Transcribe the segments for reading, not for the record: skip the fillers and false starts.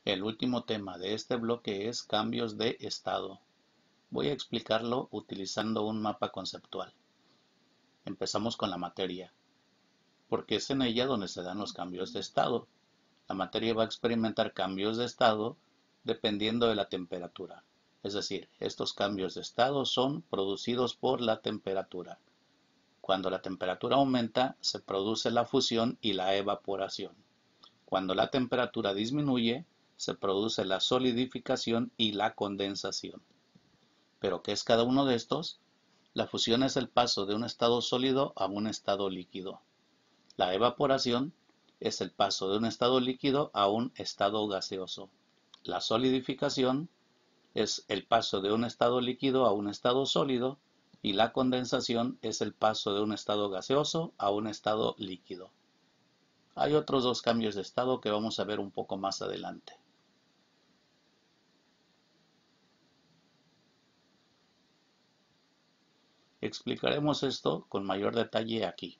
El último tema de este bloque es cambios de estado. Voy a explicarlo utilizando un mapa conceptual. Empezamos con la materia, porque es en ella donde se dan los cambios de estado. La materia va a experimentar cambios de estado dependiendo de la temperatura. Es decir, estos cambios de estado son producidos por la temperatura. Cuando la temperatura aumenta, se produce la fusión y la evaporación. Cuando la temperatura disminuye, se produce la solidificación y la condensación. ¿Pero qué es cada uno de estos? La fusión es el paso de un estado sólido a un estado líquido. La evaporación es el paso de un estado líquido a un estado gaseoso. La solidificación es el paso de un estado líquido a un estado sólido y la condensación es el paso de un estado gaseoso a un estado líquido. Hay otros dos cambios de estado que vamos a ver un poco más adelante. Explicaremos esto con mayor detalle aquí.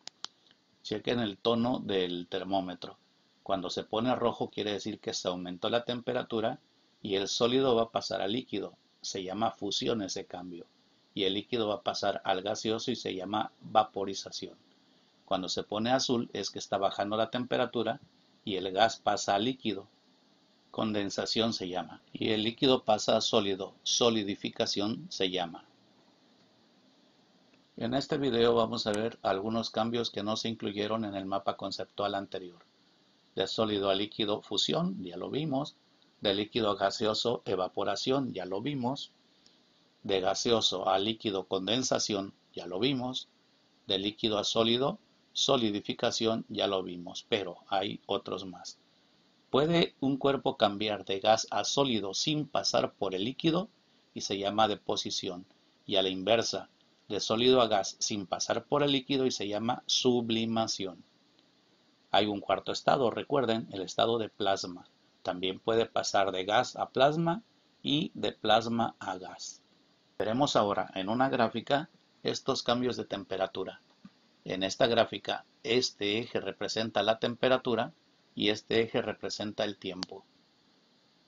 Chequen el tono del termómetro. Cuando se pone rojo quiere decir que se aumentó la temperatura y el sólido va a pasar al líquido. Se llama fusión ese cambio. Y el líquido va a pasar al gaseoso y se llama vaporización. Cuando se pone azul es que está bajando la temperatura y el gas pasa al líquido. Condensación se llama. Y el líquido pasa a sólido. Solidificación se llama. En este video vamos a ver algunos cambios que no se incluyeron en el mapa conceptual anterior. De sólido a líquido, fusión, ya lo vimos. De líquido a gaseoso, evaporación, ya lo vimos. De gaseoso a líquido, condensación, ya lo vimos. De líquido a sólido, solidificación, ya lo vimos, pero hay otros más. ¿Puede un cuerpo cambiar de gas a sólido sin pasar por el líquido? Y se llama deposición. Y a la inversa, de sólido a gas sin pasar por el líquido y se llama sublimación. Hay un cuarto estado, recuerden, el estado de plasma. También puede pasar de gas a plasma y de plasma a gas. Veremos ahora en una gráfica estos cambios de temperatura. En esta gráfica, este eje representa la temperatura y este eje representa el tiempo.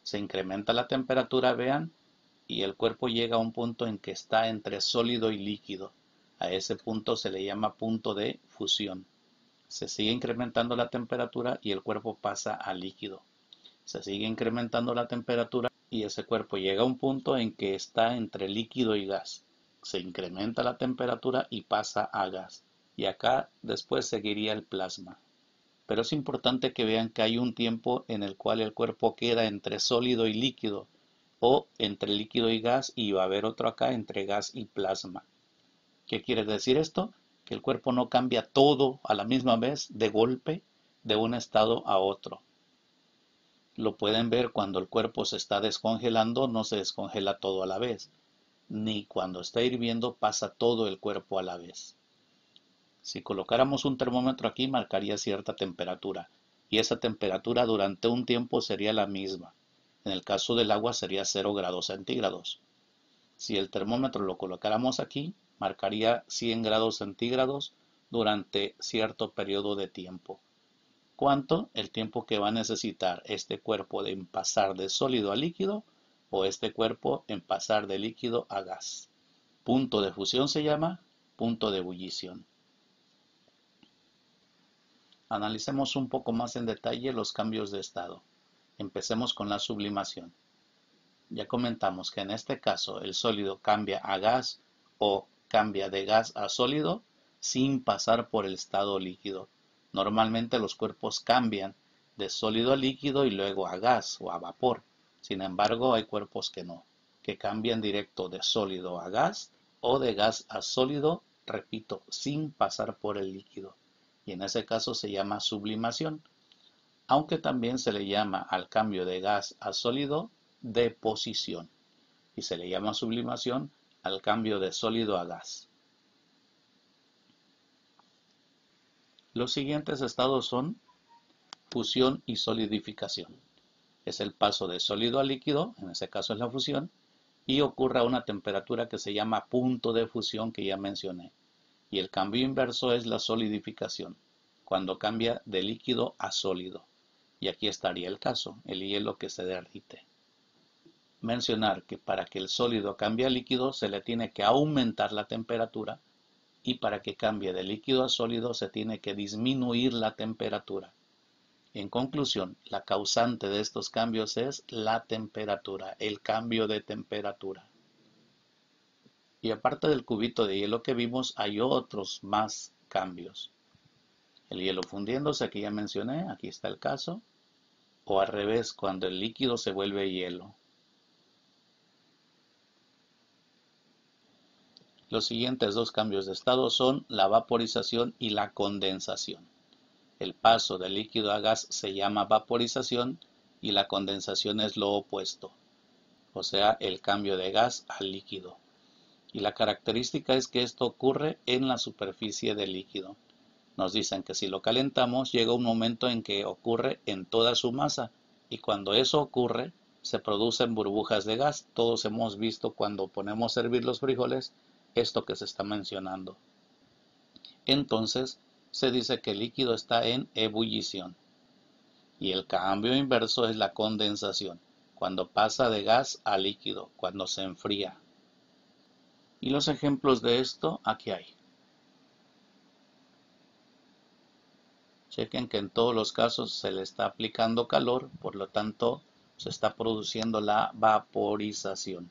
Se incrementa la temperatura, vean, y el cuerpo llega a un punto en que está entre sólido y líquido. A ese punto se le llama punto de fusión. Se sigue incrementando la temperatura y el cuerpo pasa a líquido. Se sigue incrementando la temperatura y ese cuerpo llega a un punto en que está entre líquido y gas. Se incrementa la temperatura y pasa a gas. Y acá después seguiría el plasma. Pero es importante que vean que hay un tiempo en el cual el cuerpo queda entre sólido y líquido, o entre líquido y gas, y va a haber otro acá entre gas y plasma. ¿Qué quiere decir esto? Que el cuerpo no cambia todo a la misma vez de golpe de un estado a otro. Lo pueden ver cuando el cuerpo se está descongelando, no se descongela todo a la vez, ni cuando está hirviendo pasa todo el cuerpo a la vez. Si colocáramos un termómetro aquí marcaría cierta temperatura, y esa temperatura durante un tiempo sería la misma. En el caso del agua sería 0 grados centígrados. Si el termómetro lo colocáramos aquí, marcaría 100 grados centígrados durante cierto periodo de tiempo. ¿Cuánto? El tiempo que va a necesitar este cuerpo en pasar de sólido a líquido o este cuerpo en pasar de líquido a gas. Punto de fusión se llama punto de ebullición. Analicemos un poco más en detalle los cambios de estado. Empecemos con la sublimación. Ya comentamos que en este caso el sólido cambia a gas o cambia de gas a sólido sin pasar por el estado líquido. Normalmente los cuerpos cambian de sólido a líquido y luego a gas o a vapor. Sin embargo, hay cuerpos que no, que cambian directo de sólido a gas o de gas a sólido, repito, sin pasar por el líquido. Y en ese caso se llama sublimación, aunque también se le llama al cambio de gas a sólido deposición y se le llama sublimación al cambio de sólido a gas. Los siguientes estados son fusión y solidificación. Es el paso de sólido a líquido, en ese caso es la fusión, y ocurre a una temperatura que se llama punto de fusión que ya mencioné. Y el cambio inverso es la solidificación, cuando cambia de líquido a sólido. Y aquí estaría el caso, el hielo que se derrite. Mencionar que para que el sólido cambie a líquido se le tiene que aumentar la temperatura y para que cambie de líquido a sólido se tiene que disminuir la temperatura. En conclusión, la causante de estos cambios es la temperatura, el cambio de temperatura. Y aparte del cubito de hielo que vimos, hay otros más cambios. El hielo fundiéndose, que ya mencioné, aquí está el caso, o al revés, cuando el líquido se vuelve hielo. Los siguientes dos cambios de estado son la vaporización y la condensación. El paso del líquido a gas se llama vaporización y la condensación es lo opuesto, o sea, el cambio de gas al líquido. Y la característica es que esto ocurre en la superficie del líquido. Nos dicen que si lo calentamos llega un momento en que ocurre en toda su masa y cuando eso ocurre se producen burbujas de gas. Todos hemos visto cuando ponemos a hervir los frijoles esto que se está mencionando. Entonces se dice que el líquido está en ebullición. Y el cambio inverso es la condensación, cuando pasa de gas a líquido, cuando se enfría. Y los ejemplos de esto aquí hay. Chequen que en todos los casos se le está aplicando calor, por lo tanto se está produciendo la vaporización.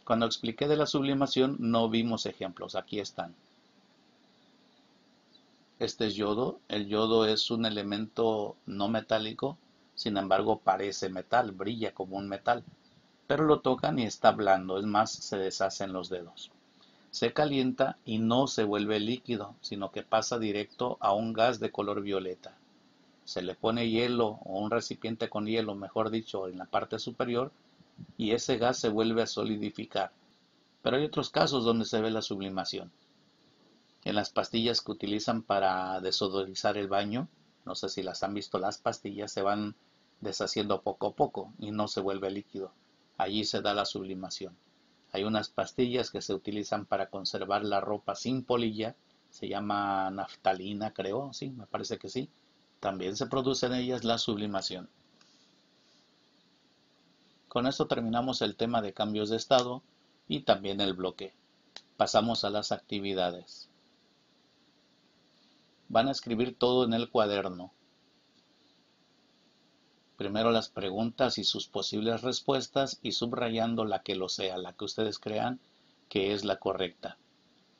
Cuando expliqué de la sublimación no vimos ejemplos, aquí están. Este es yodo, el yodo es un elemento no metálico, sin embargo parece metal, brilla como un metal, pero lo tocan y está blando, es más, se deshace en los dedos. Se calienta y no se vuelve líquido, sino que pasa directo a un gas de color violeta. Se le pone hielo o un recipiente con hielo, mejor dicho, en la parte superior y ese gas se vuelve a solidificar. Pero hay otros casos donde se ve la sublimación. En las pastillas que utilizan para desodorizar el baño, no sé si las han visto, las pastillas se van deshaciendo poco a poco y no se vuelve líquido. Allí se da la sublimación. Hay unas pastillas que se utilizan para conservar la ropa sin polilla, se llama naftalina, creo, sí, me parece que sí. También se produce en ellas la sublimación. Con esto terminamos el tema de cambios de estado y también el bloque. Pasamos a las actividades. Van a escribir todo en el cuaderno. Primero las preguntas y sus posibles respuestas y subrayando la que lo sea, la que ustedes crean que es la correcta.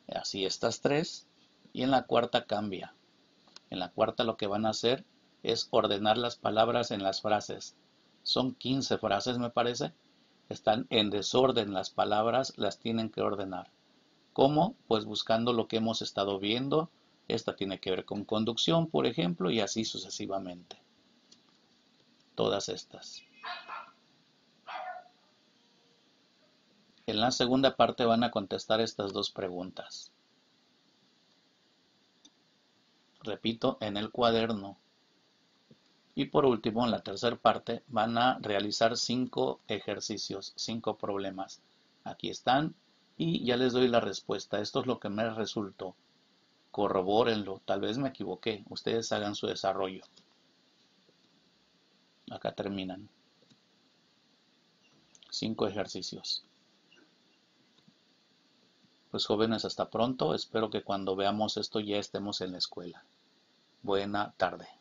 Así estas tres y en la cuarta cambia. En la cuarta lo que van a hacer es ordenar las palabras en las frases. Son 15 frases me parece. Están en desorden las palabras, las tienen que ordenar. ¿Cómo? Pues buscando lo que hemos estado viendo. Esta tiene que ver con conducción, por ejemplo, y así sucesivamente. Todas estas. En la segunda parte van a contestar estas dos preguntas. Repito, en el cuaderno. Y por último, en la tercera parte, van a realizar 5 ejercicios, 5 problemas. Aquí están y ya les doy la respuesta. Esto es lo que me resultó. Corrobórenlo, tal vez me equivoqué. Ustedes hagan su desarrollo. Acá terminan. 5 ejercicios. Pues jóvenes, hasta pronto. Espero que cuando veamos esto ya estemos en la escuela. Buena tarde.